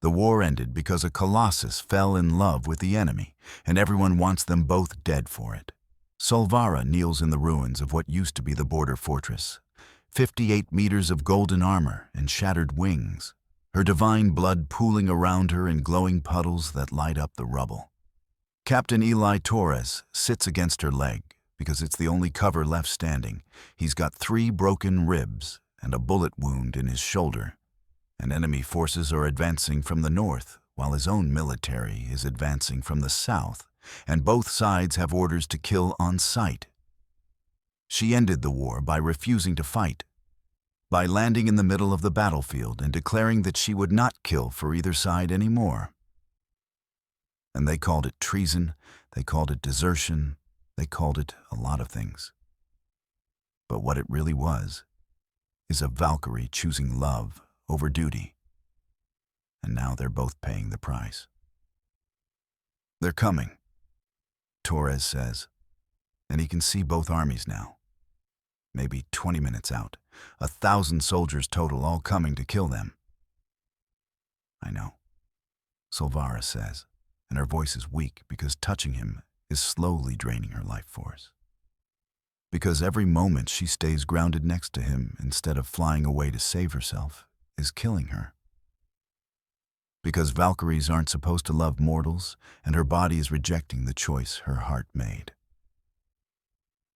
The war ended because a colossus fell in love with the enemy, and everyone wants them both dead for it. Solvara kneels in the ruins of what used to be the border fortress. 58 meters of golden armor and shattered wings, her divine blood pooling around her in glowing puddles that light up the rubble. Captain Eli Torres sits against her leg because it's the only cover left standing. He's got 3 broken ribs and a bullet wound in his shoulder. And enemy forces are advancing from the north, while his own military is advancing from the south, and both sides have orders to kill on sight. She ended the war by refusing to fight, by landing in the middle of the battlefield and declaring that she would not kill for either side anymore. And they called it treason, they called it desertion, they called it a lot of things. But what it really was is a Valkyrie choosing love over duty. And now they're both paying the price. They're coming, Torres says, and he can see both armies now. Maybe 20 minutes out, 1,000 soldiers total, all coming to kill them. I know, Solvara says, and her voice is weak because touching him is slowly draining her life force. Because every moment she stays grounded next to him instead of flying away to save herself is killing her. Because Valkyries aren't supposed to love mortals, and her body is rejecting the choice her heart made.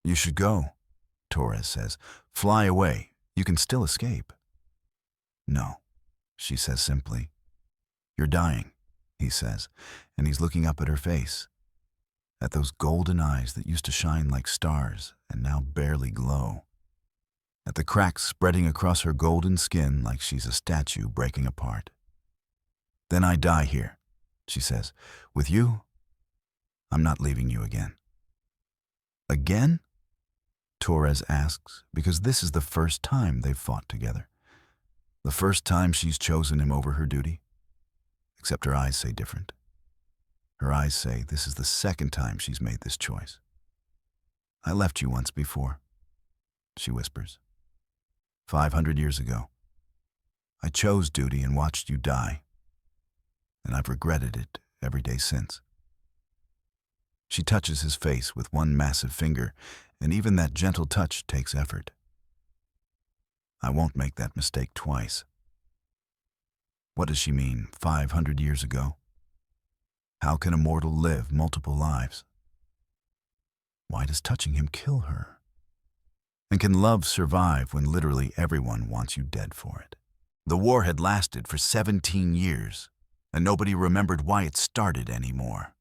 You should go, Torres says. Fly away. You can still escape. No, she says simply. You're dying, he says, and he's looking up at her face, at those golden eyes that used to shine like stars and now barely glow, at the cracks spreading across her golden skin like she's a statue breaking apart. Then I die here, she says. With you, I'm not leaving you again. Again? Torres asks, because this is the first time they've fought together. The first time she's chosen him over her duty. Except her eyes say different. Her eyes say this is the second time she's made this choice. I left you once before, she whispers. 500 years ago. I chose duty and watched you die, and I've regretted it every day since. She touches his face with one massive finger, and even that gentle touch takes effort. I won't make that mistake twice. What does she mean, 500 years ago? How can a mortal live multiple lives? Why does touching him kill her? And can love survive when literally everyone wants you dead for it? The war had lasted for 17 years, and nobody remembered why it started anymore.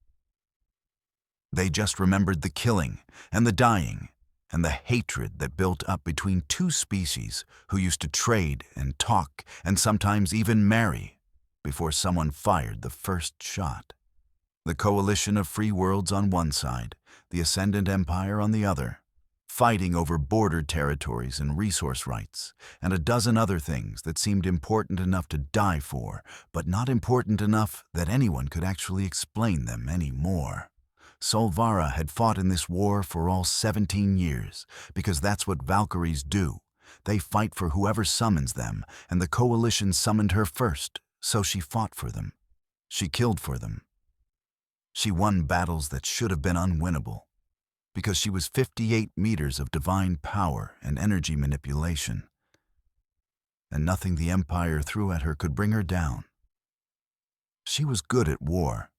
They just remembered the killing and the dying and the hatred that built up between 2 species who used to trade and talk and sometimes even marry before someone fired the first shot. The coalition of free worlds on one side, the Ascendant Empire on the other, fighting over border territories and resource rights, and a dozen other things that seemed important enough to die for, but not important enough that anyone could actually explain them anymore. Solvara had fought in this war for all 17 years, because that's what Valkyries do. They fight for whoever summons them, and the coalition summoned her first, so she fought for them. She killed for them. She won battles that should have been unwinnable, because she was 58 meters of divine power and energy manipulation, and nothing the Empire threw at her could bring her down. She was good at war.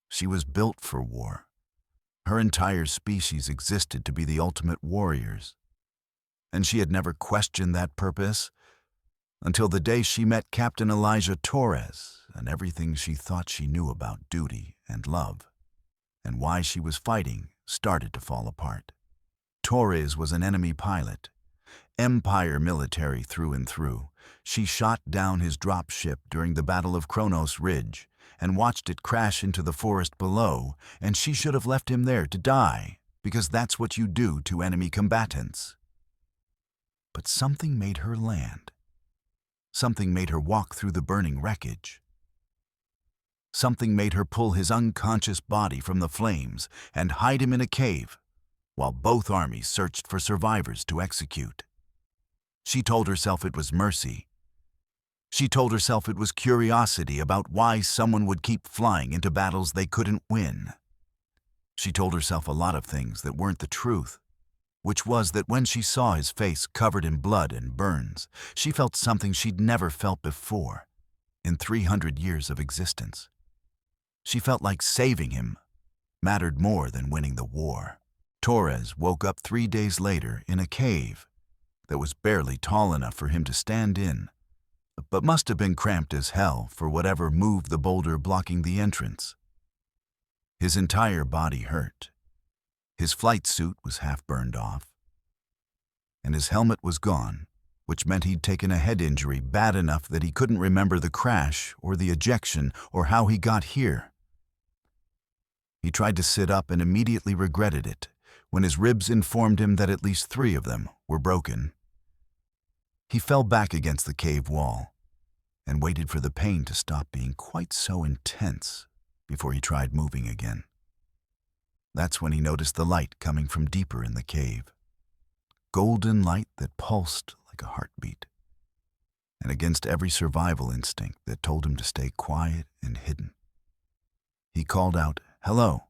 She was built for war. Her entire species existed to be the ultimate warriors, and she had never questioned that purpose until the day she met Captain Eli Torres and everything she thought she knew about duty and love, and why she was fighting, started to fall apart. Torres was an enemy pilot, Empire military through and through. She shot down his drop ship during the Battle of Kronos Ridge and watched it crash into the forest below, and she should have left him there to die, because that's what you do to enemy combatants. But something made her land. Something made her walk through the burning wreckage. Something made her pull his unconscious body from the flames and hide him in a cave, while both armies searched for survivors to execute. She told herself it was mercy, She told herself it was curiosity about why someone would keep flying into battles they couldn't win. She told herself a lot of things that weren't the truth, which was that when she saw his face covered in blood and burns, she felt something she'd never felt before in 300 years of existence. She felt like saving him mattered more than winning the war. Torres woke up 3 days later in a cave that was barely tall enough for him to stand in, but must have been cramped as hell for whatever moved the boulder blocking the entrance. His entire body hurt. His flight suit was half burned off, and his helmet was gone, which meant he'd taken a head injury bad enough that he couldn't remember the crash or the ejection or how he got here. He tried to sit up and immediately regretted it when his ribs informed him that at least 3 of them were broken. He fell back against the cave wall and waited for the pain to stop being quite so intense before he tried moving again. That's when he noticed the light coming from deeper in the cave. Golden light that pulsed like a heartbeat, and against every survival instinct that told him to stay quiet and hidden. He called out, "Hello."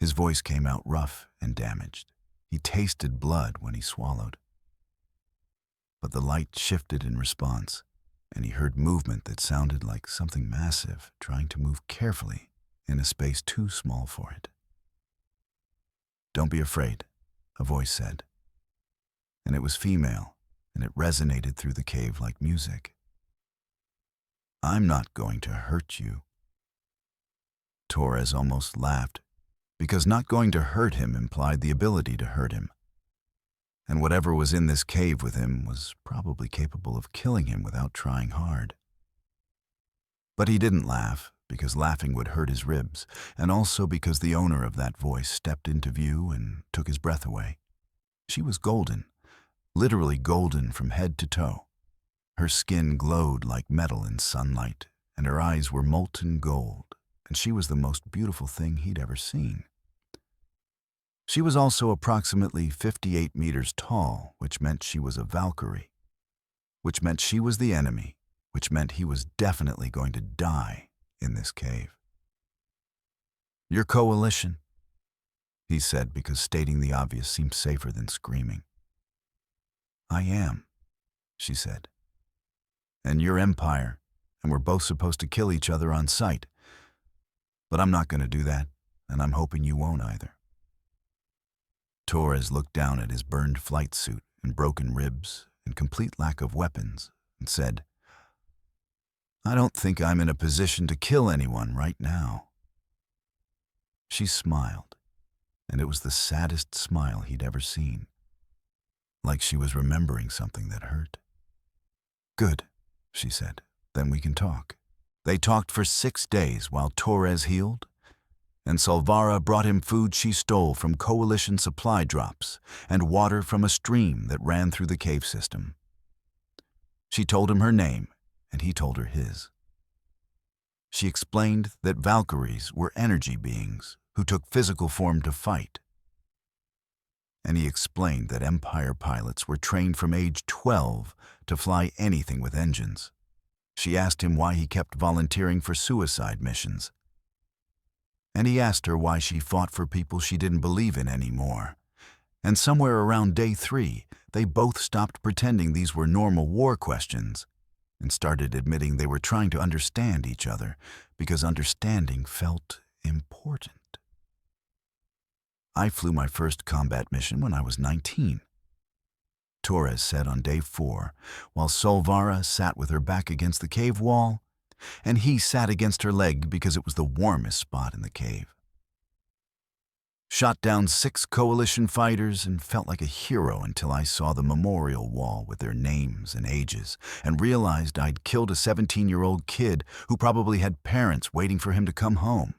His voice came out rough and damaged. He tasted blood when he swallowed. But the light shifted in response, and he heard movement that sounded like something massive trying to move carefully in a space too small for it. "Don't be afraid," a voice said. And it was female, and it resonated through the cave like music. "I'm not going to hurt you." Torres almost laughed, because not going to hurt him implied the ability to hurt him. And whatever was in this cave with him was probably capable of killing him without trying hard. But he didn't laugh, because laughing would hurt his ribs, and also because the owner of that voice stepped into view and took his breath away. She was golden, literally golden from head to toe. Her skin glowed like metal in sunlight, and her eyes were molten gold, and she was the most beautiful thing he'd ever seen. She was also approximately 58 meters tall, which meant she was a Valkyrie, which meant she was the enemy, which meant he was definitely going to die in this cave. "Your coalition," he said, because stating the obvious seemed safer than screaming. "I am," she said. "And your empire, and we're both supposed to kill each other on sight. But I'm not going to do that, and I'm hoping you won't either." Torres looked down at his burned flight suit and broken ribs and complete lack of weapons and said, "I don't think I'm in a position to kill anyone right now." She smiled, and it was the saddest smile he'd ever seen, like she was remembering something that hurt. "Good," she said, "then we can talk." They talked for 6 days while Torres healed, and Solvara brought him food she stole from coalition supply drops and water from a stream that ran through the cave system. She told him her name, and he told her his. She explained that Valkyries were energy beings who took physical form to fight. And he explained that Empire pilots were trained from age 12 to fly anything with engines. She asked him why he kept volunteering for suicide missions. And he asked her why she fought for people she didn't believe in anymore. And somewhere around day 3, they both stopped pretending these were normal war questions and started admitting they were trying to understand each other because understanding felt important. "I flew my first combat mission when I was 19, Torres said on day 4, while Solvara sat with her back against the cave wall, and he sat against her leg because it was the warmest spot in the cave. "Shot down 6 coalition fighters and felt like a hero until I saw the memorial wall with their names and ages and realized I'd killed a 17-year-old kid who probably had parents waiting for him to come home."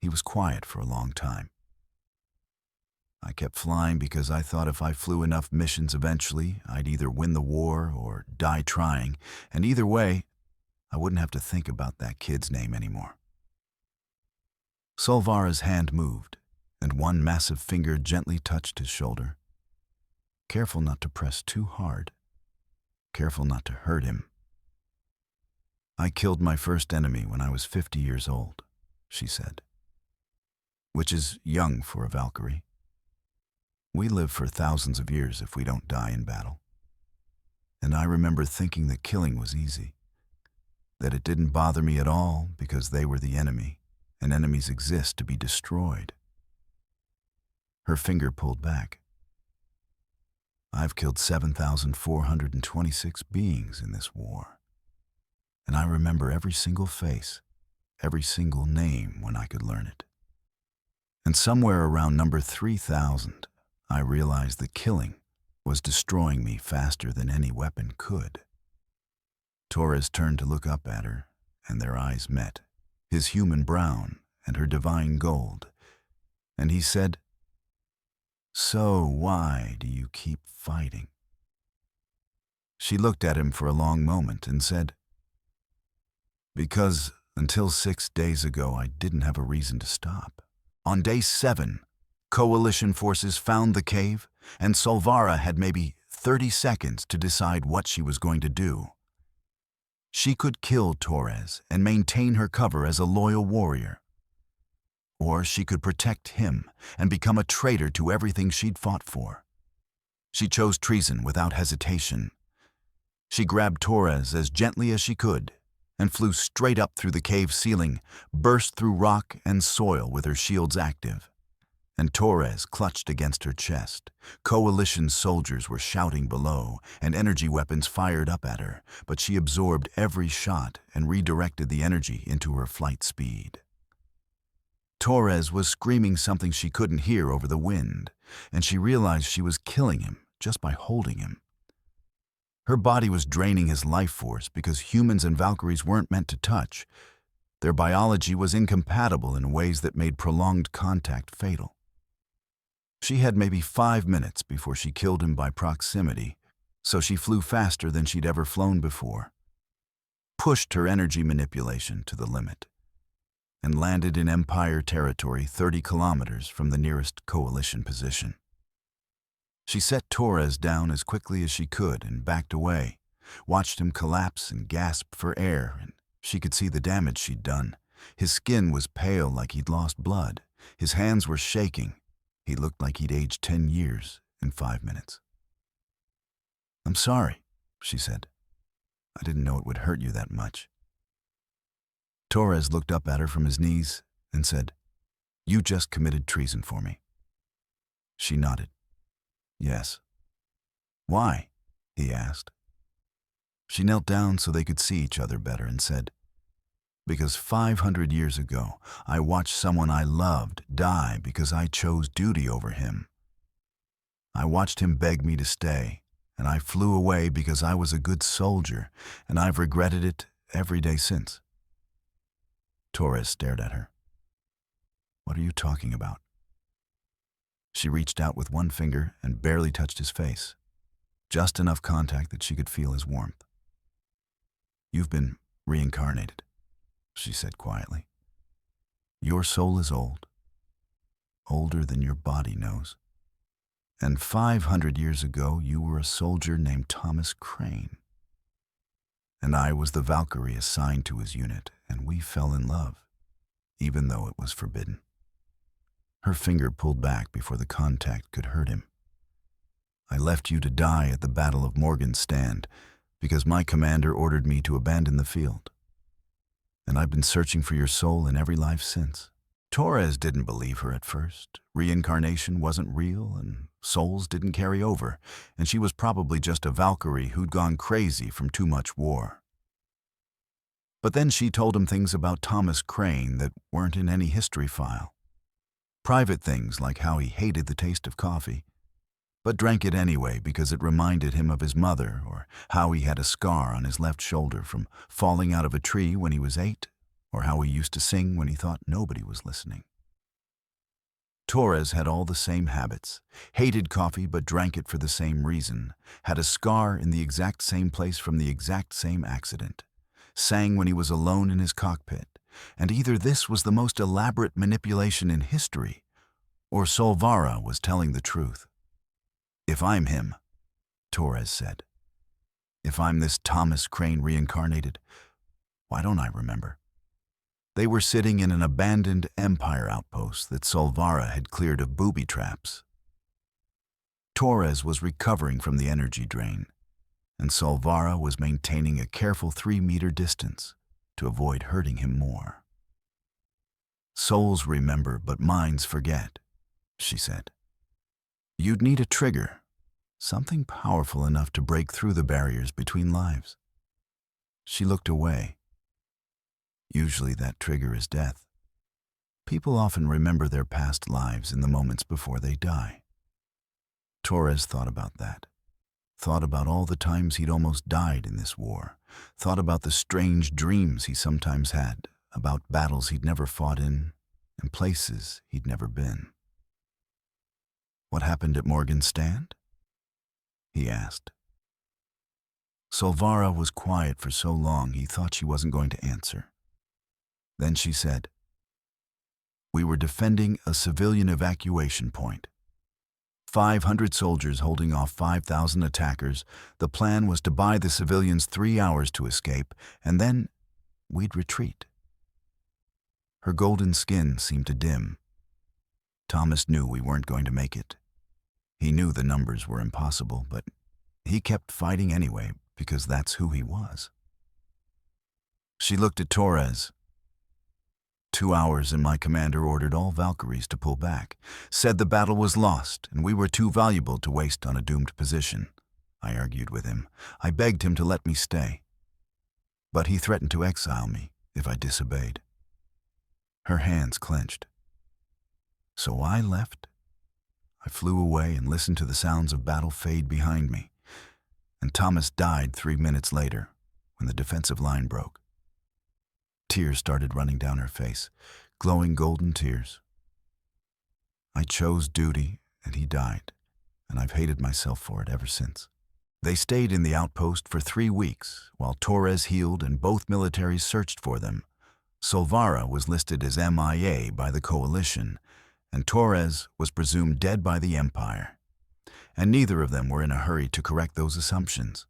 He was quiet for a long time. "I kept flying because I thought if I flew enough missions eventually, I'd either win the war or die trying, and either way, I wouldn't have to think about that kid's name anymore." Solvara's hand moved, and one massive finger gently touched his shoulder. "Careful not to press too hard." careful not to hurt him. "I killed my first enemy when I was 50 years old," she said, "which is young for a Valkyrie. We live for thousands of years if we don't die in battle. And I remember thinking that killing was easy, that it didn't bother me at all because they were the enemy, and enemies exist to be destroyed." Her finger pulled back. "I've killed 7,426 beings in this war, and I remember every single face, every single name when I could learn it. And somewhere around number 3,000, I realized that killing was destroying me faster than any weapon could." Torres turned to look up at her, and their eyes met, his human brown and her divine gold, and he said, "So why do you keep fighting?" She looked at him for a long moment and said, "Because until 6 days ago I didn't have a reason to stop. On day 7, coalition forces found the cave, and Solvara had maybe 30 seconds to decide what she was going to do. She could kill Torres and maintain her cover as a loyal warrior. Or she could protect him and become a traitor to everything she'd fought for. She chose treason without hesitation. She grabbed Torres as gently as she could and flew straight up through the cave ceiling, burst through rock and soil with her shields active. And Torres clutched against her chest. Coalition soldiers were shouting below, and energy weapons fired up at her, but she absorbed every shot and redirected the energy into her flight speed. Torres was screaming something she couldn't hear over the wind, and she realized she was killing him just by holding him. Her body was draining his life force because humans and Valkyries weren't meant to touch. Their biology was incompatible in ways that made prolonged contact fatal. She had maybe 5 minutes before she killed him by proximity, so she flew faster than she'd ever flown before, pushed her energy manipulation to the limit, and landed in Empire territory 30 kilometers from the nearest coalition position. She set Torres down as quickly as she could and backed away, watched him collapse and gasp for air, and she could see the damage she'd done. His skin was pale like he'd lost blood. His hands were shaking. He looked like he'd aged 10 years in 5 minutes. "I'm sorry," she said. "I didn't know it would hurt you that much." Torres looked up at her from his knees and said, "You just committed treason for me." She nodded. "Yes." "Why?" he asked. She knelt down so they could see each other better and said, "Because 500 years ago, I watched someone I loved die because I chose duty over him. I watched him beg me to stay, and I flew away because I was a good soldier, and I've regretted it every day since." Torres stared at her. "What are you talking about?" She reached out with one finger and barely touched his face, just enough contact that she could feel his warmth. "You've been reincarnated," she said quietly. "Your soul is old, older than your body knows. And 500 years ago, you were a soldier named Thomas Crane. And I was the Valkyrie assigned to his unit, and we fell in love, even though it was forbidden." Her finger pulled back before the contact could hurt him. "I left you to die at the Battle of Morgan's Stand because my commander ordered me to abandon the field. And I've been searching for your soul in every life since." Torres didn't believe her at first. Reincarnation wasn't real, and souls didn't carry over, and she was probably just a Valkyrie who'd gone crazy from too much war. But then she told him things about Thomas Crane that weren't in any history file. Private things like how he hated the taste of coffee, but drank it anyway because it reminded him of his mother, or how he had a scar on his left shoulder from falling out of a tree when he was 8, or how he used to sing when he thought nobody was listening. Torres had all the same habits, hated coffee but drank it for the same reason, had a scar in the exact same place from the exact same accident, sang when he was alone in his cockpit, and either this was the most elaborate manipulation in history, or Solvara was telling the truth. "If I'm him," Torres said, If I'm this Thomas Crane reincarnated, why don't I remember? They were sitting in an abandoned Empire outpost that Solvara had cleared of booby traps. Torres was recovering from the energy drain, and Solvara was maintaining a careful 3-meter distance to avoid hurting him more. "Souls remember, but minds forget," she said. "You'd need a trigger, something powerful enough to break through the barriers between lives." She looked away. Usually that trigger is death. People often remember their past lives in the moments before they die. Torres thought about that. Thought about all the times he'd almost died in this war. Thought about the strange dreams he sometimes had, about battles he'd never fought in, and places he'd never been. "What happened at Morgan's Stand?" he asked. Solvara was quiet for so long he thought she wasn't going to answer. Then she said, "We were defending a civilian evacuation point. 500 soldiers holding off 5,000 attackers. The plan was to buy the civilians 3 hours to escape, and then we'd retreat." Her golden skin seemed to dim. Thomas knew we weren't going to make it. He knew the numbers were impossible, but he kept fighting anyway because that's who he was. She looked at Torres. 2 hours and my commander ordered all Valkyries to pull back, said the battle was lost and we were too valuable to waste on a doomed position. I argued with him. I begged him to let me stay. But he threatened to exile me if I disobeyed. Her hands clenched. So I left. I flew away and listened to the sounds of battle fade behind me. And Thomas died 3 minutes later when the defensive line broke. Tears started running down her face, glowing golden tears. I chose duty, and he died, and I've hated myself for it ever since. They stayed in the outpost for 3 weeks, while Torres healed and both militaries searched for them. Solvara was listed as MIA by the Coalition, and Torres was presumed dead by the Empire. And neither of them were in a hurry to correct those assumptions.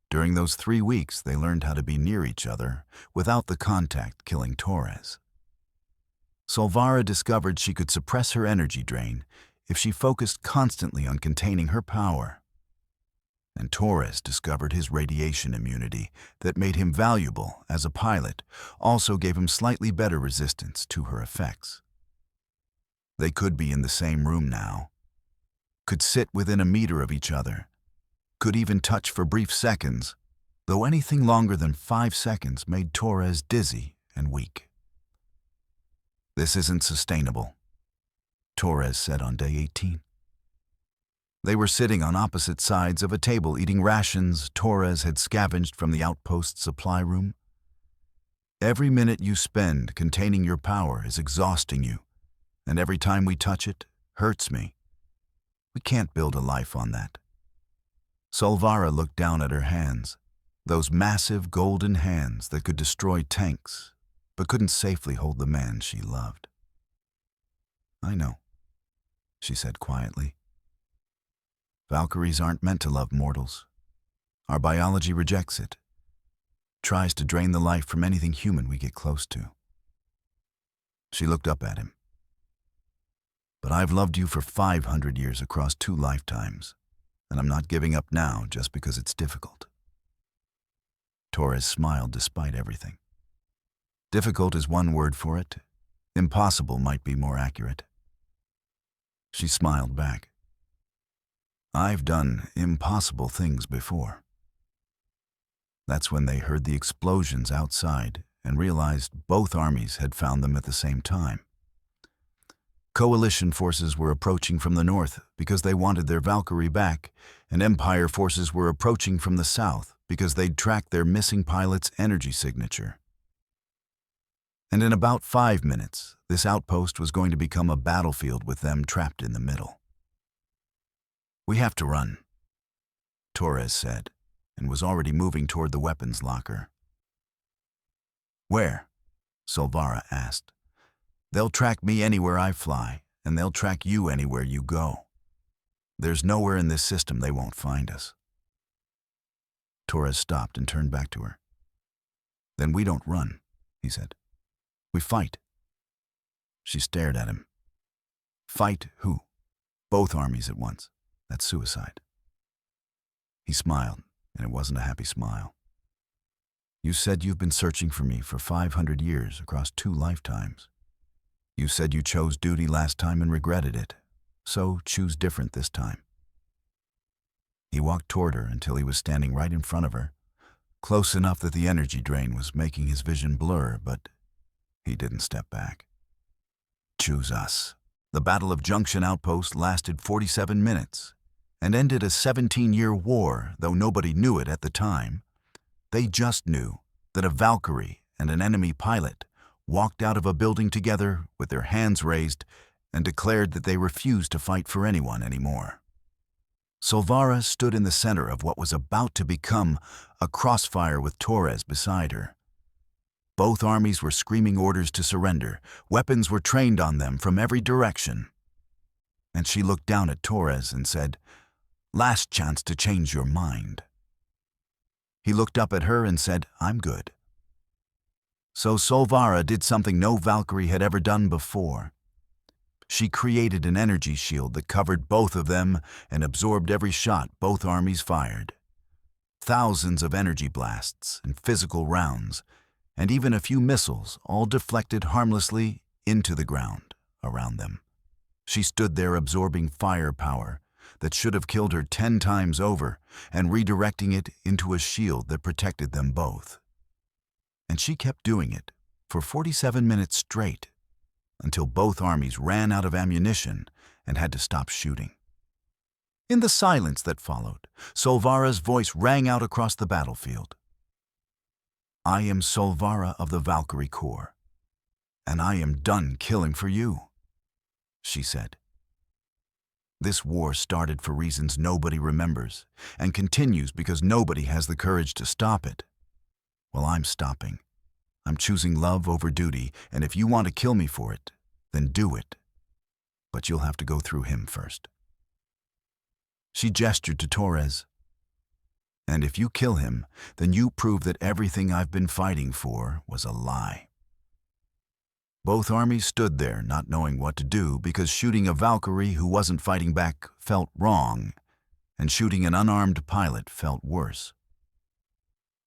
During those 3 weeks, they learned how to be near each other without the contact killing Torres. Solvara discovered she could suppress her energy drain if she focused constantly on containing her power. And Torres discovered his radiation immunity that made him valuable as a pilot, also gave him slightly better resistance to her effects. They could be in the same room now, could sit within a meter of each other, could even touch for brief seconds, though anything longer than 5 seconds made Torres dizzy and weak. "This isn't sustainable," Torres said on day 18. They were sitting on opposite sides of a table eating rations Torres had scavenged from the outpost supply room. "Every minute you spend containing your power is exhausting you, and every time we touch it hurts me. We can't build a life on that." Solvara looked down at her hands, those massive golden hands that could destroy tanks, but couldn't safely hold the man she loved. "I know," she said quietly. "Valkyries aren't meant to love mortals. Our biology rejects it, tries to drain the life from anything human we get close to." She looked up at him. "But I've loved you for 500 years across 2 lifetimes. And I'm not giving up now just because it's difficult." Torres smiled despite everything. "Difficult is one word for it. Impossible might be more accurate." She smiled back. "I've done impossible things before." That's when they heard the explosions outside and realized both armies had found them at the same time. Coalition forces were approaching from the north because they wanted their Valkyrie back, and Empire forces were approaching from the south because they'd tracked their missing pilot's energy signature. And in about 5 minutes, this outpost was going to become a battlefield with them trapped in the middle. "We have to run," Torres said, and was already moving toward the weapons locker. "Where?" Solvara asked. "They'll track me anywhere I fly, and they'll track you anywhere you go. There's nowhere in this system they won't find us." Torres stopped and turned back to her. "Then we don't run," he said. "We fight." She stared at him. "Fight who?" "Both armies at once. That's suicide." He smiled, and it wasn't a happy smile. "You said you've been searching for me for 500 years across 2 lifetimes. You said you chose duty last time and regretted it, so choose different this time." He walked toward her until he was standing right in front of her, close enough that the energy drain was making his vision blur, but he didn't step back. "Choose us." The Battle of Junction Outpost lasted 47 minutes and ended a 17-year war, though nobody knew it at the time. They just knew that a Valkyrie and an enemy pilot walked out of a building together with their hands raised and declared that they refused to fight for anyone anymore. Solvara stood in the center of what was about to become a crossfire with Torres beside her. Both armies were screaming orders to surrender. Weapons were trained on them from every direction. And she looked down at Torres and said, "Last chance to change your mind." He looked up at her and said, "I'm good." So Solvara did something no Valkyrie had ever done before. She created an energy shield that covered both of them and absorbed every shot both armies fired. Thousands of energy blasts and physical rounds, and even a few missiles, all deflected harmlessly into the ground around them. She stood there absorbing firepower that should have killed her 10 times over and redirecting it into a shield that protected them both. And she kept doing it for 47 minutes straight, until both armies ran out of ammunition and had to stop shooting. In the silence that followed, Solvara's voice rang out across the battlefield. "I am Solvara of the Valkyrie Corps, and I am done killing for you," she said. "This war started for reasons nobody remembers and continues because nobody has the courage to stop it. Well, I'm stopping. I'm choosing love over duty, and if you want to kill me for it, then do it. But you'll have to go through him first." She gestured to Torres. "And if you kill him, then you prove that everything I've been fighting for was a lie." Both armies stood there not knowing what to do because shooting a Valkyrie who wasn't fighting back felt wrong, and shooting an unarmed pilot felt worse.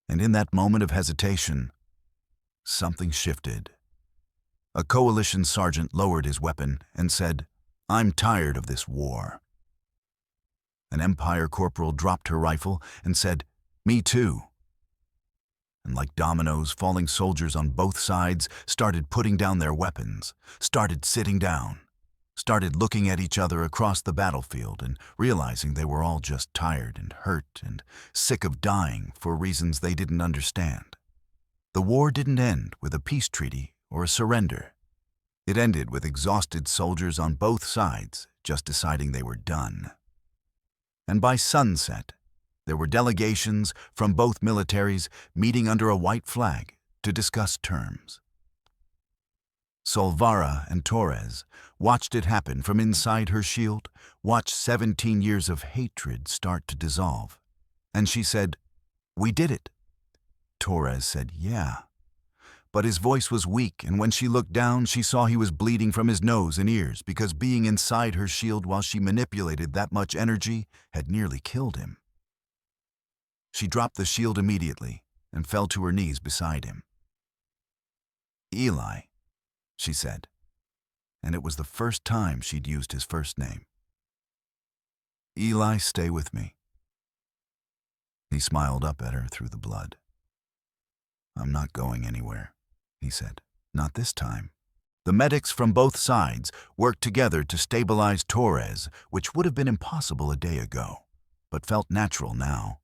And in that moment of hesitation, something shifted. A coalition sergeant lowered his weapon and said, "I'm tired of this war." An Empire corporal dropped her rifle and said, "Me too." And like dominoes, falling soldiers on both sides started putting down their weapons, started sitting down, started looking at each other across the battlefield and realizing they were all just tired and hurt and sick of dying for reasons they didn't understand. The war didn't end with a peace treaty or a surrender. It ended with exhausted soldiers on both sides just deciding they were done. And by sunset, there were delegations from both militaries meeting under a white flag to discuss terms. Solvara and Torres watched it happen from inside her shield, watched 17 years of hatred start to dissolve. And she said, "We did it." Torres said, "Yeah." But his voice was weak, and when she looked down, she saw he was bleeding from his nose and ears because being inside her shield while she manipulated that much energy had nearly killed him. She dropped the shield immediately and fell to her knees beside him. "Eli," she said, and it was the first time she'd used his first name. "Eli, stay with me." He smiled up at her through the blood. "I'm not going anywhere," he said. "Not this time." The medics from both sides worked together to stabilize Torres, which would have been impossible a day ago, but felt natural now.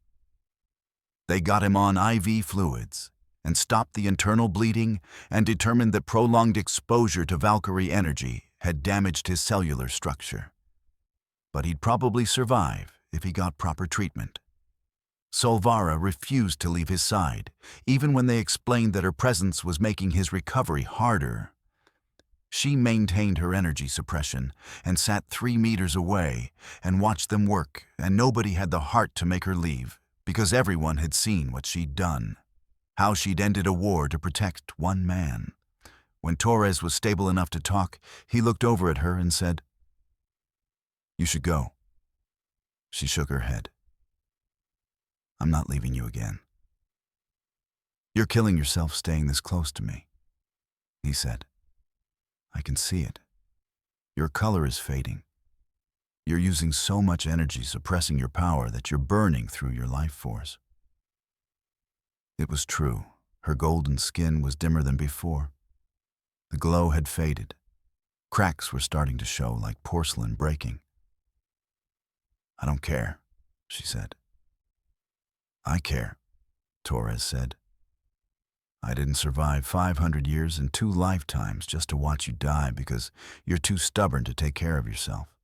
They got him on IV fluids and stopped the internal bleeding and determined that prolonged exposure to Valkyrie energy had damaged his cellular structure. But he'd probably survive if he got proper treatment. Solvara refused to leave his side, even when they explained that her presence was making his recovery harder. She maintained her energy suppression and sat 3 meters away and watched them work, and nobody had the heart to make her leave because everyone had seen what she'd done, how she'd ended a war to protect one man. When Torres was stable enough to talk, he looked over at her and said, "You should go." She shook her head. "I'm not leaving you again." "You're killing yourself staying this close to me," he said. "I can see it. Your color is fading. You're using so much energy suppressing your power that you're burning through your life force." It was true. Her golden skin was dimmer than before. The glow had faded. Cracks were starting to show like porcelain breaking. "I don't care," she said. "I care," Torres said. "I didn't survive 500 years and 2 lifetimes just to watch you die because you're too stubborn to take care of yourself."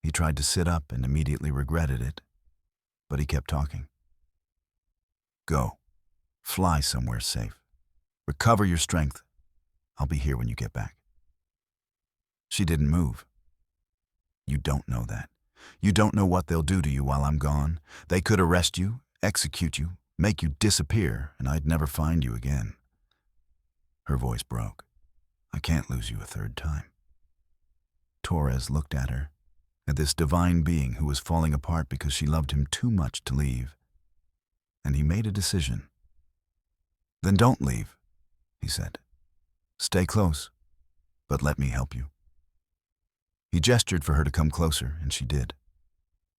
He tried to sit up and immediately regretted it, but he kept talking. "Go. Fly somewhere safe. Recover your strength. I'll be here when you get back." She didn't move. "You don't know that. You don't know what they'll do to you while I'm gone. They could arrest you, execute you, make you disappear, and I'd never find you again." Her voice broke. "I can't lose you a third time." Torres looked at her, at this divine being who was falling apart because she loved him too much to leave. And he made a decision. "Then don't leave," he said. "Stay close, but let me help you." He gestured for her to come closer, and she did.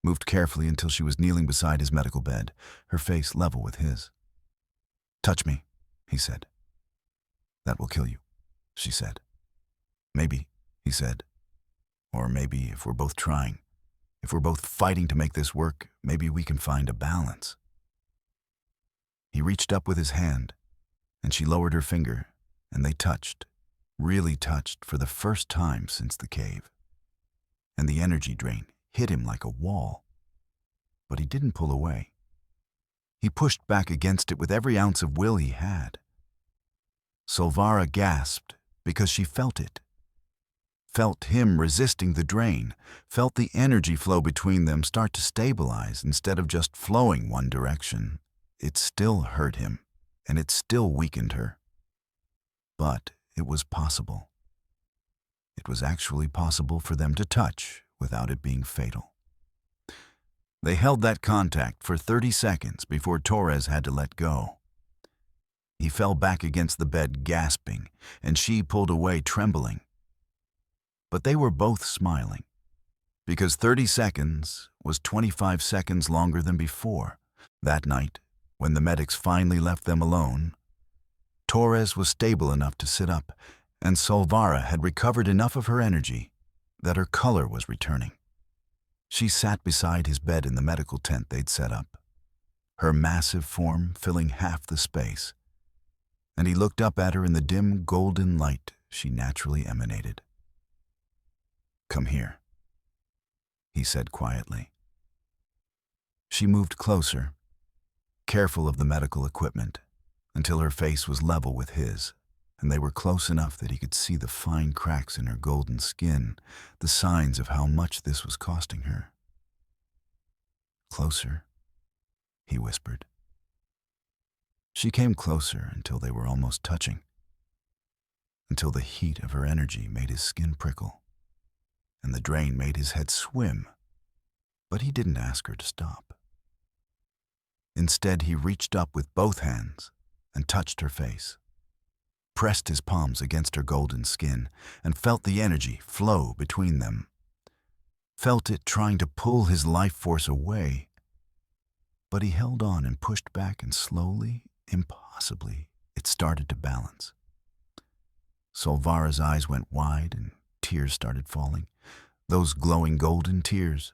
Moved carefully until she was kneeling beside his medical bed, her face level with his. "Touch me," he said. "That will kill you," she said. "Maybe," he said. "Or maybe if we're both trying, if we're both fighting to make this work, maybe we can find a balance." He reached up with his hand, and she lowered her finger, and they touched, really touched for the first time since the cave. And the energy drain hit him like a wall. But he didn't pull away. He pushed back against it with every ounce of will he had. Solvara gasped because she felt it. Felt him resisting the drain, felt the energy flow between them start to stabilize instead of just flowing one direction. It still hurt him, and it still weakened her. But it was possible. It was actually possible for them to touch without it being fatal. They held that contact for 30 seconds before Torres had to let go. He fell back against the bed gasping, and she pulled away trembling. But they were both smiling, because 30 seconds was 25 seconds longer than before. That night, when the medics finally left them alone, Torres was stable enough to sit up, and Solvara had recovered enough of her energy that her color was returning. She sat beside his bed in the medical tent they'd set up, her massive form filling half the space, and he looked up at her in the dim golden light she naturally emanated. "Come here," he said quietly. She moved closer, careful of the medical equipment, until her face was level with his, and they were close enough that he could see the fine cracks in her golden skin, the signs of how much this was costing her. "Closer," he whispered. She came closer until they were almost touching, until the heat of her energy made his skin prickle, and the drain made his head swim, but he didn't ask her to stop. Instead, he reached up with both hands and touched her face, pressed his palms against her golden skin, and felt the energy flow between them. Felt it trying to pull his life force away. But he held on and pushed back, and slowly, impossibly, it started to balance. Solvara's eyes went wide and tears started falling, those glowing golden tears.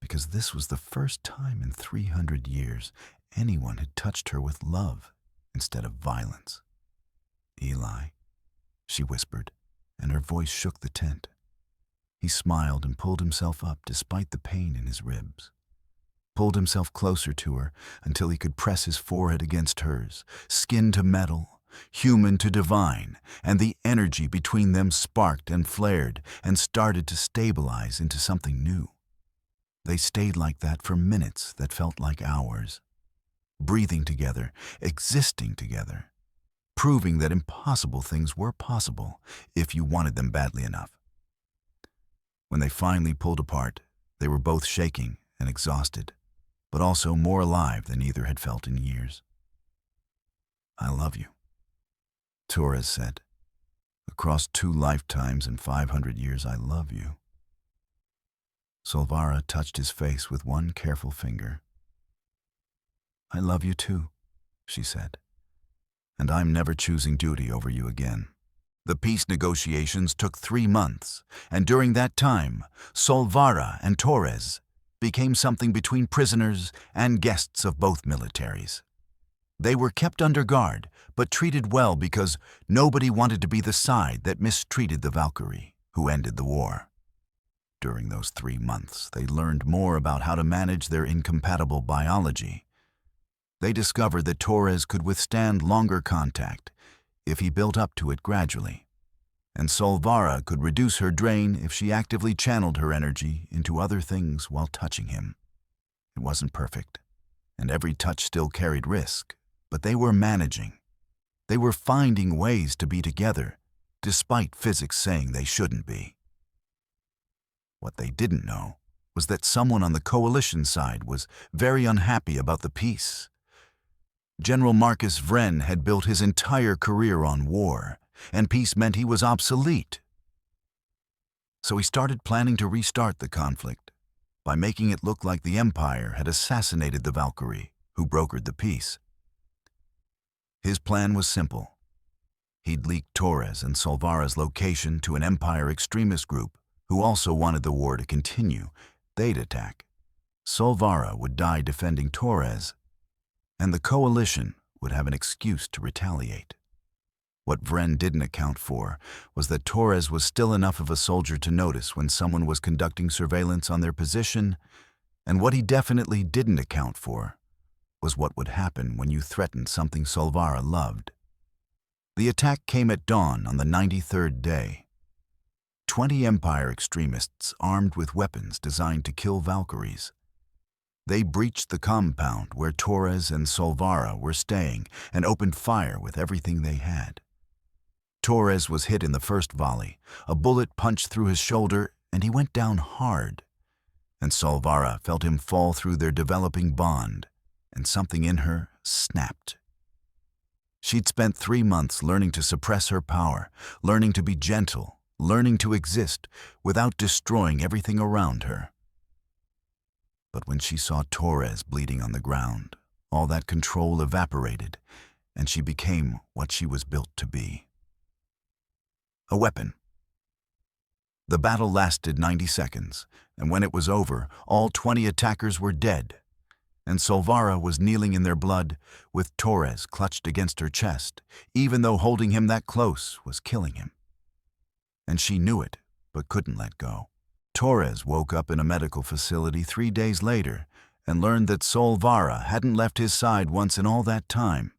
Because this was the first time in 300 years anyone had touched her with love instead of violence. "Eli," she whispered, and her voice shook the tent. He smiled and pulled himself up despite the pain in his ribs. Pulled himself closer to her until he could press his forehead against hers, skin to metal, human to divine, and the energy between them sparked and flared and started to stabilize into something new. They stayed like that for minutes that felt like hours, breathing together, existing together, proving that impossible things were possible if you wanted them badly enough. When they finally pulled apart, they were both shaking and exhausted, but also more alive than either had felt in years. "I love you," Torres said. "Across 2 lifetimes and 500 years, I love you." Solvara touched his face with one careful finger. "I love you too," she said, "and I'm never choosing duty over you again." The peace negotiations took 3 months, and during that time, Solvara and Torres became something between prisoners and guests of both militaries. They were kept under guard, but treated well because nobody wanted to be the side that mistreated the Valkyrie, who ended the war. During those 3 months, they learned more about how to manage their incompatible biology. They discovered that Torres could withstand longer contact if he built up to it gradually, and Solvara could reduce her drain if she actively channeled her energy into other things while touching him. It wasn't perfect, and every touch still carried risk, but they were managing. They were finding ways to be together, despite physics saying they shouldn't be. What they didn't know was that someone on the coalition side was very unhappy about the peace. General Marcus Vren had built his entire career on war, and peace meant he was obsolete. So he started planning to restart the conflict by making it look like the Empire had assassinated the Valkyrie, who brokered the peace. His plan was simple. He'd leak Torres and Solvara's location to an Empire extremist group who also wanted the war to continue. They'd attack. Solvara would die defending Torres, and the coalition would have an excuse to retaliate. What Vren didn't account for was that Torres was still enough of a soldier to notice when someone was conducting surveillance on their position, and what he definitely didn't account for was what would happen when you threatened something Solvara loved. The attack came at dawn on the 93rd day. 20 Empire extremists armed with weapons designed to kill Valkyries. They breached the compound where Torres and Solvara were staying and opened fire with everything they had. Torres was hit in the first volley. A bullet punched through his shoulder, and he went down hard. And Solvara felt him fall through their developing bond, and something in her snapped. She'd spent 3 months learning to suppress her power, learning to be gentle, learning to exist without destroying everything around her. But when she saw Torres bleeding on the ground, all that control evaporated, and she became what she was built to be. A weapon. The battle lasted 90 seconds, and when it was over, all 20 attackers were dead, and Solvara was kneeling in their blood, with Torres clutched against her chest, even though holding him that close was killing him. And she knew it, but couldn't let go. Torres woke up in a medical facility 3 days later and learned that Solvara hadn't left his side once in all that time.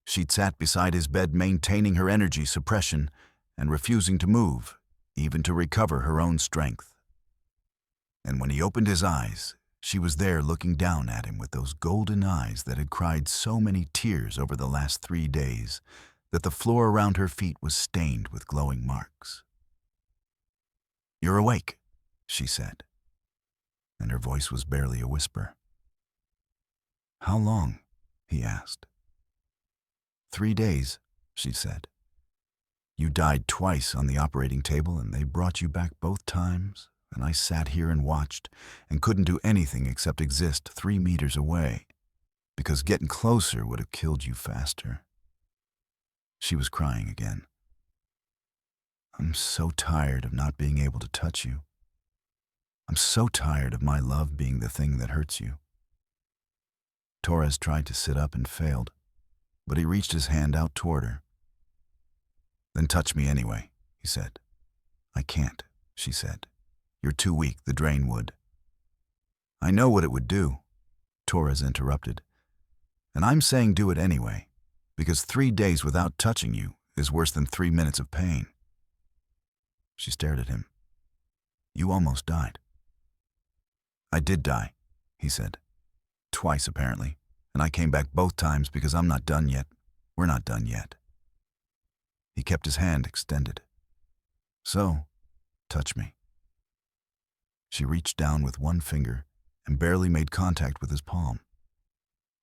She'd sat beside his bed maintaining her energy suppression and refusing to move, even to recover her own strength. And when he opened his eyes, she was there looking down at him with those golden eyes that had cried so many tears over the last 3 days that the floor around her feet was stained with glowing marks. "You're awake," she said, and her voice was barely a whisper. "How long?" he asked. 3 days, she said. "You died twice on the operating table, and they brought you back both times, and I sat here and watched and couldn't do anything except exist 3 meters away, because getting closer would have killed you faster." She was crying again. "I'm so tired of not being able to touch you. I'm so tired of my love being the thing that hurts you." Torres tried to sit up and failed, but he reached his hand out toward her. "Then touch me anyway," he said. "I can't," she said. "You're too weak, the drain would." "I know what it would do," Torres interrupted. "And I'm saying do it anyway, because 3 days without touching you is worse than 3 minutes of pain." She stared at him. "You almost died." I did die, he said. Twice, apparently, and I came back both times because I'm not done yet. We're not done yet. He kept his hand extended. So, touch me. She reached down with one finger and barely made contact with his palm.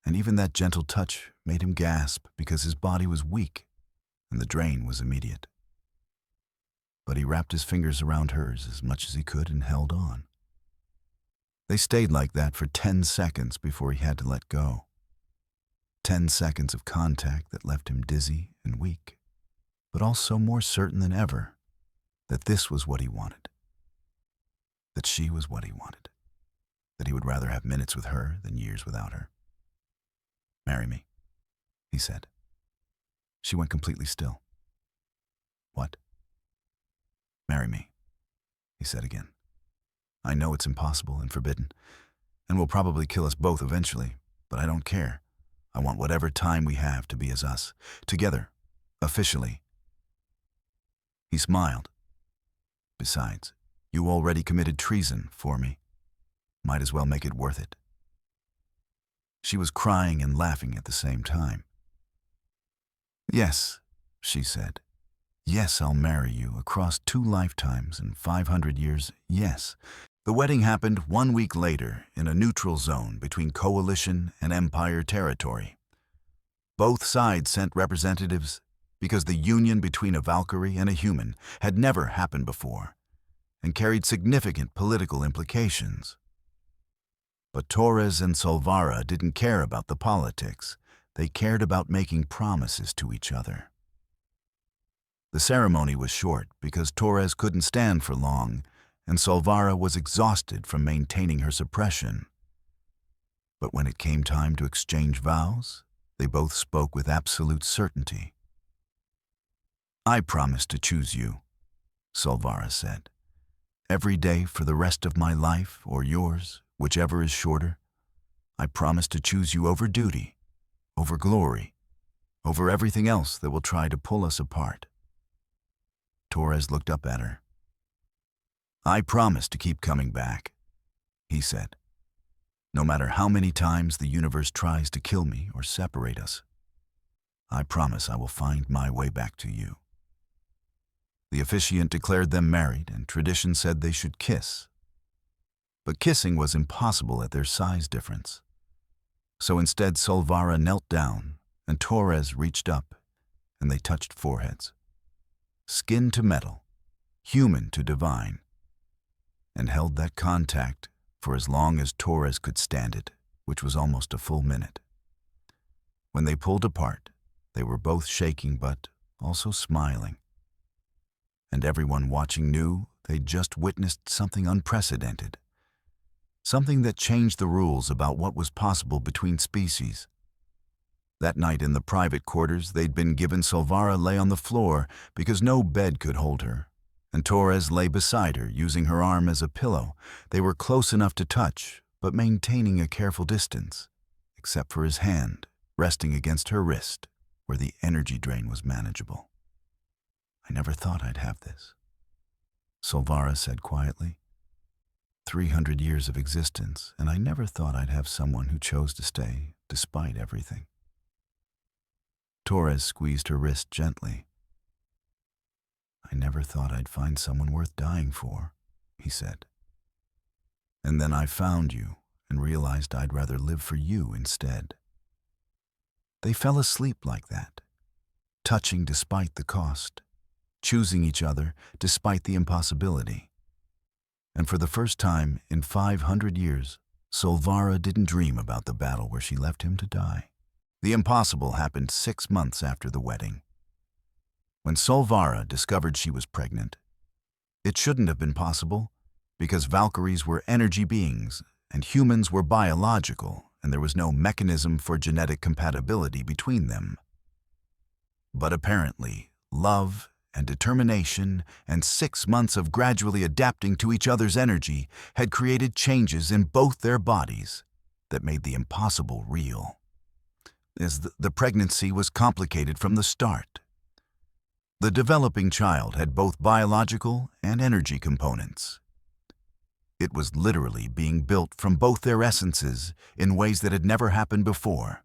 And even that gentle touch made him gasp because his body was weak and the drain was immediate. But he wrapped his fingers around hers as much as he could and held on. They stayed like that for 10 seconds before he had to let go. 10 seconds of contact that left him dizzy and weak, but also more certain than ever that this was what he wanted. That she was what he wanted. That he would rather have minutes with her than years without her. Marry me, he said. She went completely still. What? Marry me, he said again. I know it's impossible and forbidden, and will probably kill us both eventually, but I don't care. I want whatever time we have to be as us, together, officially. He smiled. Besides, you already committed treason for me. Might as well make it worth it. She was crying and laughing at the same time. Yes, she said. Yes, I'll marry you across 2 lifetimes and 500 years, yes. The wedding happened 1 week later in a neutral zone between Coalition and Empire territory. Both sides sent representatives because the union between a Valkyrie and a human had never happened before and carried significant political implications. But Torres and Solvara didn't care about the politics. They cared about making promises to each other. The ceremony was short because Torres couldn't stand for long, and Solvara was exhausted from maintaining her suppression. But when it came time to exchange vows, they both spoke with absolute certainty. I promise to choose you, Solvara said. Every day for the rest of my life, or yours, whichever is shorter, I promise to choose you over duty, over glory, over everything else that will try to pull us apart. Torres looked up at her. I promise to keep coming back, he said. No matter how many times the universe tries to kill me or separate us, I promise I will find my way back to you. The officiant declared them married, and tradition said they should kiss. But kissing was impossible at their size difference. So instead Solvara knelt down, and Torres reached up, and they touched foreheads. Skin to metal, human to divine, and held that contact for as long as Torres could stand it, which was almost a full minute. When they pulled apart, they were both shaking but also smiling. And everyone watching knew they'd just witnessed something unprecedented. Something that changed the rules about what was possible between species. That night in the private quarters they'd been given, Solvara lay on the floor because no bed could hold her, and Torres lay beside her, using her arm as a pillow. They were close enough to touch, but maintaining a careful distance, except for his hand resting against her wrist, where the energy drain was manageable. I never thought I'd have this, Solvara said quietly. 300 years of existence, and I never thought I'd have someone who chose to stay despite everything. Torres squeezed her wrist gently. I never thought I'd find someone worth dying for, he said. And then I found you and realized I'd rather live for you instead. They fell asleep like that, touching despite the cost, choosing each other despite the impossibility. And for the first time in 500 years, Solvara didn't dream about the battle where she left him to die. The impossible happened 6 months after the wedding. When Solvara discovered she was pregnant, it shouldn't have been possible because Valkyries were energy beings and humans were biological, and there was no mechanism for genetic compatibility between them. But apparently, love and determination and 6 months of gradually adapting to each other's energy had created changes in both their bodies that made the impossible real. As the pregnancy was complicated from the start. The developing child had both biological and energy components. It was literally being built from both their essences in ways that had never happened before.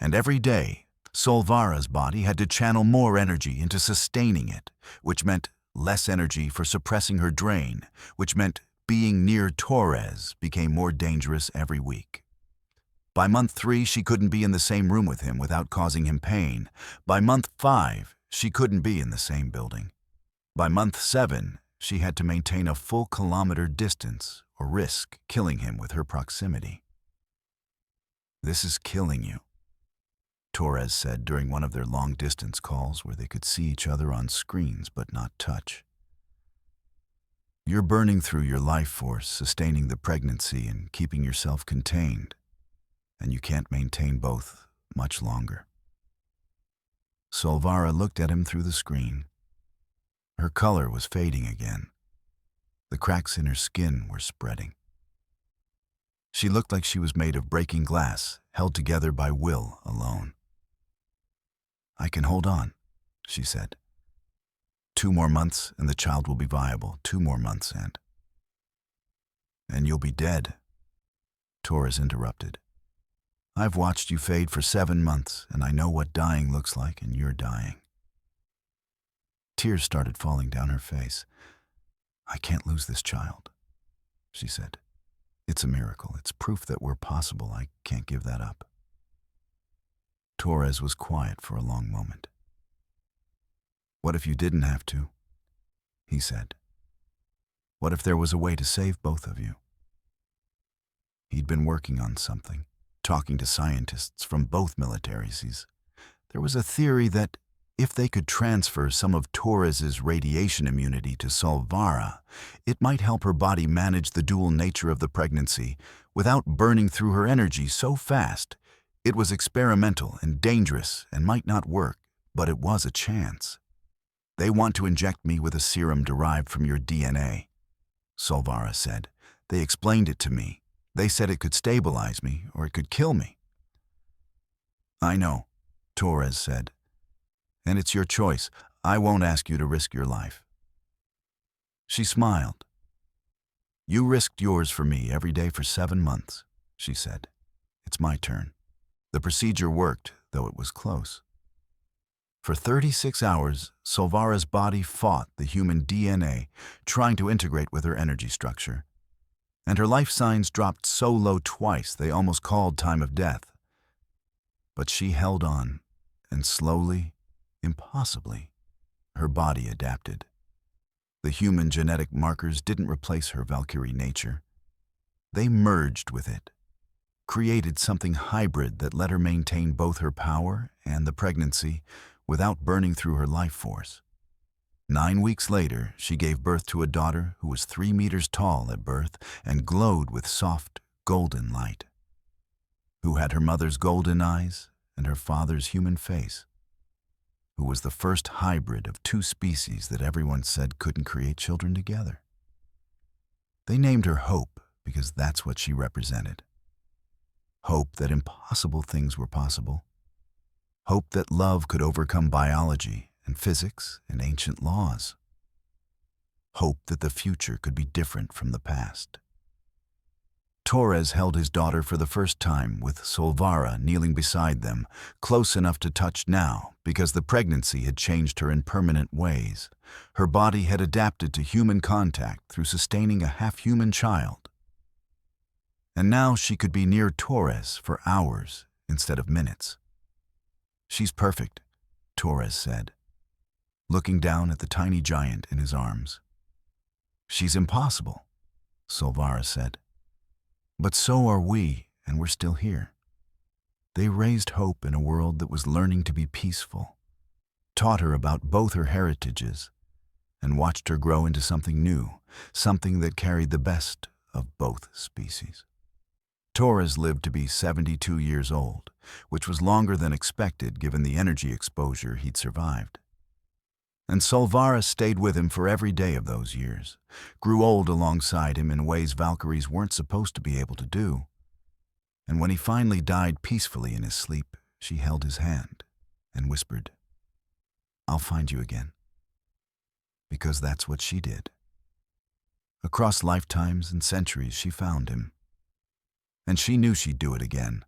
And every day, Solvara's body had to channel more energy into sustaining it, which meant less energy for suppressing her drain, which meant being near Torres became more dangerous every week. By month 3, she couldn't be in the same room with him without causing him pain. By month 5, she couldn't be in the same building. By month 7, she had to maintain a full kilometer distance or risk killing him with her proximity. "This is killing you," Torres said during one of their long-distance calls where they could see each other on screens but not touch. "You're burning through your life force, sustaining the pregnancy and keeping yourself contained, and you can't maintain both much longer." Solvara looked at him through the screen. Her color was fading again. The cracks in her skin were spreading. She looked like she was made of breaking glass, held together by will alone. "I can hold on," she said. 2 more months and the child will be viable. 2 more months and you'll be dead," Torres interrupted. "I've watched you fade for 7 months, and I know what dying looks like, and you're dying." Tears started falling down her face. "I can't lose this child," she said. "It's a miracle. It's proof that we're possible. I can't give that up." Torres was quiet for a long moment. "What if you didn't have to?" he said. "What if there was a way to save both of you?" He'd been working on something, talking to scientists from both militaries. There was a theory that if they could transfer some of Torres's radiation immunity to Solvara, it might help her body manage the dual nature of the pregnancy without burning through her energy so fast. It was experimental and dangerous and might not work, but it was a chance. "They want to inject me with a serum derived from your DNA," Solvara said. "They explained it to me. They said it could stabilize me or it could kill me." "I know," Torres said. "And it's your choice. I won't ask you to risk your life." She smiled. "You risked yours for me every day for 7 months," she said. "It's my turn." The procedure worked, though it was close. For 36 hours, Solvara's body fought the human DNA, trying to integrate with her energy structure. And her life signs dropped so low twice they almost called time of death. But she held on, and slowly, impossibly, her body adapted. The human genetic markers didn't replace her Valkyrie nature. They merged with it, created something hybrid that let her maintain both her power and the pregnancy without burning through her life force. 9 weeks later, she gave birth to a daughter who was 3 meters tall at birth and glowed with soft, golden light, who had her mother's golden eyes and her father's human face, who was the first hybrid of 2 species that everyone said couldn't create children together. They named her Hope because that's what she represented. Hope that impossible things were possible. Hope that love could overcome biology and physics and ancient laws. Hope that the future could be different from the past. Torres held his daughter for the first time with Solvara kneeling beside them, close enough to touch now because the pregnancy had changed her in permanent ways. Her body had adapted to human contact through sustaining a half-human child. And now she could be near Torres for hours instead of minutes. "She's perfect," Torres said, looking down at the tiny giant in his arms. "She's impossible," Solvara said. "But so are we, and we're still here." They raised Hope in a world that was learning to be peaceful, taught her about both her heritages, and watched her grow into something new, something that carried the best of both species. Torres lived to be 72 years old, which was longer than expected given the energy exposure he'd survived. And Solvara stayed with him for every day of those years, grew old alongside him in ways Valkyries weren't supposed to be able to do. And when he finally died peacefully in his sleep, she held his hand and whispered, "I'll find you again." Because that's what she did. Across lifetimes and centuries, she found him. And she knew she'd do it again,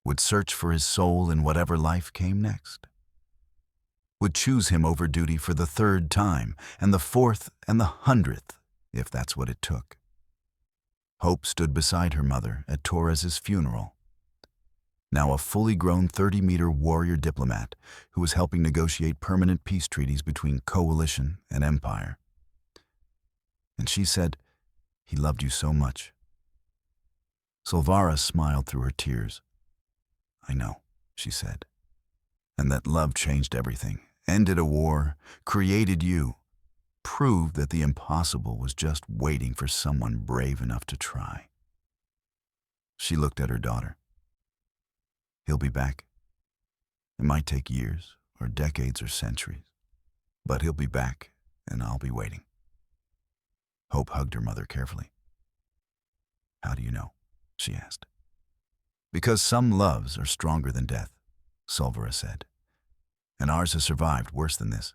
would search for his soul in whatever life came next. Would choose him over duty for the 3rd time, and the 4th and the 100th, if that's what it took. Hope stood beside her mother at Torres's funeral, now a fully grown 30-meter warrior diplomat who was helping negotiate permanent peace treaties between coalition and empire. And she said, "He loved you so much." Solvara smiled through her tears. "I know," she said. "And that love changed everything, ended a war, created you, proved that the impossible was just waiting for someone brave enough to try." She looked at her daughter. "He'll be back. It might take years, or decades, or centuries, but he'll be back, and I'll be waiting." Hope hugged her mother carefully. "How do you know?" she asked. "Because some loves are stronger than death," Solvara said. "And ours has survived worse than this."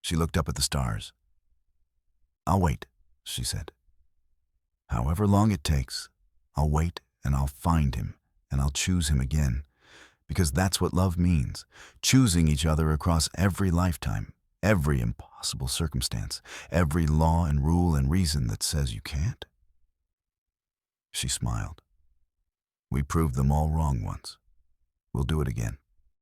She looked up at the stars. "I'll wait," she said. "However long it takes, I'll wait and I'll find him and I'll choose him again. Because that's what love means, choosing each other across every lifetime, every impossible circumstance, every law and rule and reason that says you can't." She smiled. "We proved them all wrong once. We'll do it again."